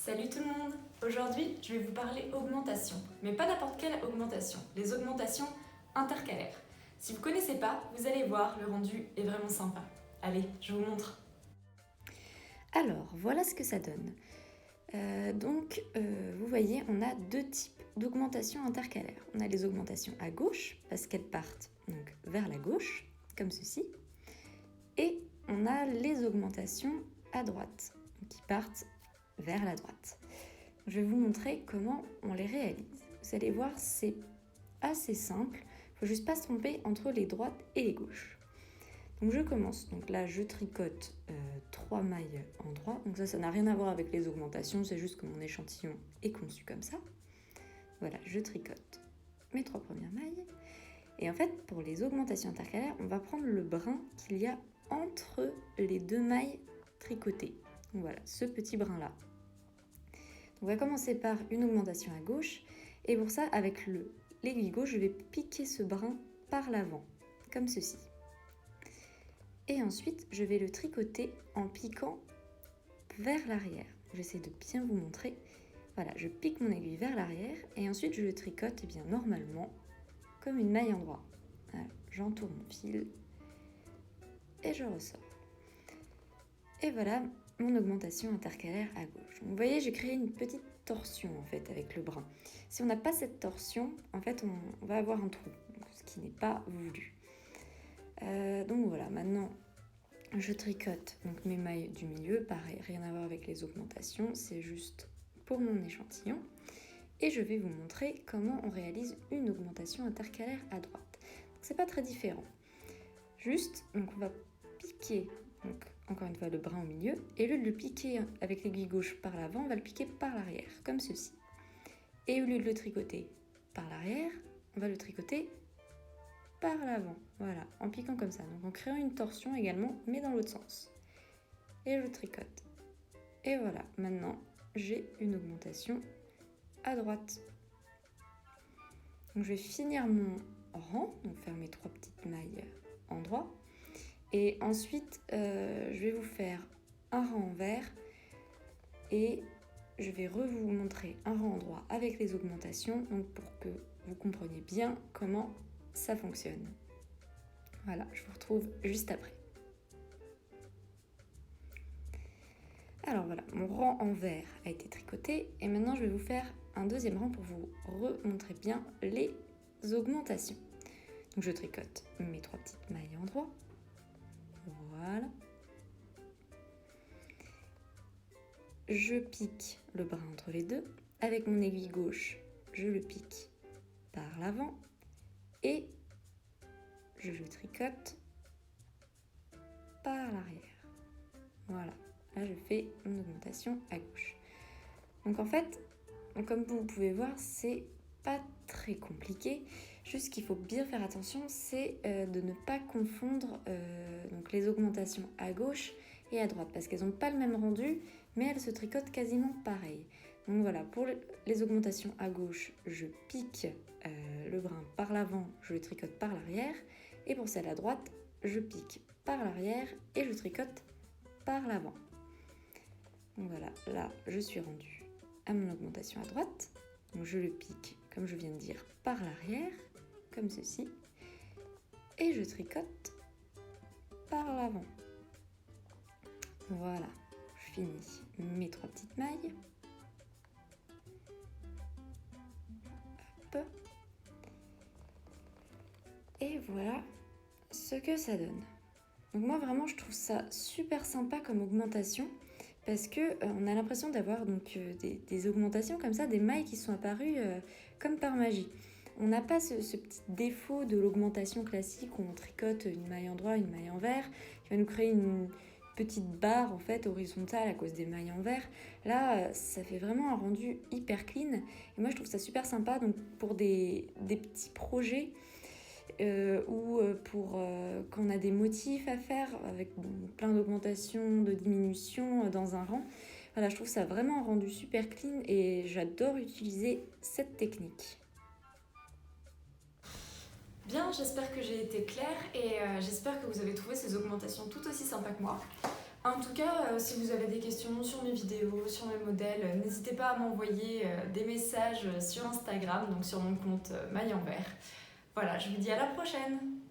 Salut tout le monde! Aujourd'hui, je vais vous parler augmentation, mais pas n'importe quelle augmentation, les augmentations intercalaires. Si vous ne connaissez pas, vous allez voir, le rendu est vraiment sympa. Allez, je vous montre. Alors, voilà ce que ça donne. Vous voyez, on a deux types d'augmentations intercalaires. On a les augmentations à gauche, parce qu'elles partent donc vers la gauche, comme ceci. Et on a les augmentations à droite, qui partent vers la droite. Je vais vous montrer comment on les réalise. Vous allez voir, c'est assez simple. Il ne faut juste pas se tromper entre les droites et les gauches. Donc je commence. Donc là, je tricote 3 mailles en droit. Donc ça n'a rien à voir avec les augmentations, c'est juste que mon échantillon est conçu comme ça. Voilà, je tricote mes 3 premières mailles. Et en fait, pour les augmentations intercalaires, on va prendre le brin qu'il y a entre les 2 mailles tricotées. Donc voilà, ce petit brin-là. On va commencer par une augmentation à gauche. Et pour ça, avec l'aiguille gauche, je vais piquer ce brin par l'avant, comme ceci. Et ensuite, je vais le tricoter en piquant vers l'arrière. J'essaie de bien vous montrer. Voilà, je pique mon aiguille vers l'arrière et ensuite je le tricote bien normalement comme une maille en droit. Voilà, j'entoure mon fil et je ressors. Et voilà mon augmentation intercalaire à gauche. Donc, vous voyez, j'ai créé une petite torsion en fait avec le brin. Si on n'a pas cette torsion, en fait, on va avoir un trou, ce qui n'est pas voulu. Donc voilà, maintenant je tricote donc mes mailles du milieu, pareil, rien à voir avec les augmentations, c'est juste pour mon échantillon. Et je vais vous montrer comment on réalise une augmentation intercalaire à droite. C'est pas très différent. Juste, donc on va piquer, donc encore une fois le brin au milieu, et au lieu de le piquer avec l'aiguille gauche par l'avant, on va le piquer par l'arrière, comme ceci. Et au lieu de le tricoter par l'arrière, on va le tricoter par l'avant, voilà, en piquant comme ça, donc en créant une torsion également, mais dans l'autre sens. Et je tricote. Et voilà, maintenant j'ai une augmentation à droite. Donc je vais finir mon rang, donc faire mes 3 petites mailles en droit. Et ensuite, je vais vous faire un rang envers et je vais vous montrer un rang en droit avec les augmentations, donc pour que vous compreniez bien comment ça fonctionne. Voilà, je vous retrouve juste après. Alors voilà, mon rang en vert a été tricoté et maintenant je vais vous faire un deuxième rang pour vous remontrer bien les augmentations. Donc je tricote mes 3 petites mailles en droit. Voilà. Je pique le brin entre les deux. Avec mon aiguille gauche, je le pique par l'avant et je le tricote par l'arrière. Voilà, là je fais une augmentation à gauche. Donc en fait, comme vous pouvez voir, c'est pas très compliqué. Juste qu'il faut bien faire attention, c'est de ne pas confondre donc les augmentations à gauche et à droite, parce qu'elles n'ont pas le même rendu, mais elles se tricotent quasiment pareil. Donc voilà, pour les augmentations à gauche, je pique le brin par l'avant, je le tricote par l'arrière, et pour celle à droite, je pique par l'arrière et je tricote par l'avant. Donc voilà, là je suis rendue à mon augmentation à droite. Donc je le pique, comme je viens de dire, par l'arrière, comme ceci, et je tricote par l'avant. Voilà, je finis mes 3 petites mailles. Hop. Et voilà ce que ça donne. Donc moi vraiment je trouve ça super sympa comme augmentation parce que on a l'impression d'avoir donc des augmentations comme ça, des mailles qui sont apparues comme par magie. On n'a pas ce petit défaut de l'augmentation classique où on tricote une maille en droit, une maille en vert, qui va nous créer une petite barre en fait horizontale à cause des mailles en vert. Là, ça fait vraiment un rendu hyper clean et moi je trouve ça super sympa donc pour des petits projets ou pour quand on a des motifs à faire avec plein d'augmentations, de diminutions dans un rang. Voilà, je trouve ça vraiment un rendu super clean et j'adore utiliser cette technique. Bien, j'espère que j'ai été claire et j'espère que vous avez trouvé ces augmentations tout aussi sympas que moi. En tout cas, si vous avez des questions sur mes vidéos, sur mes modèles, n'hésitez pas à m'envoyer des messages sur Instagram, donc sur mon compte Maille en Vert. Voilà, je vous dis à la prochaine!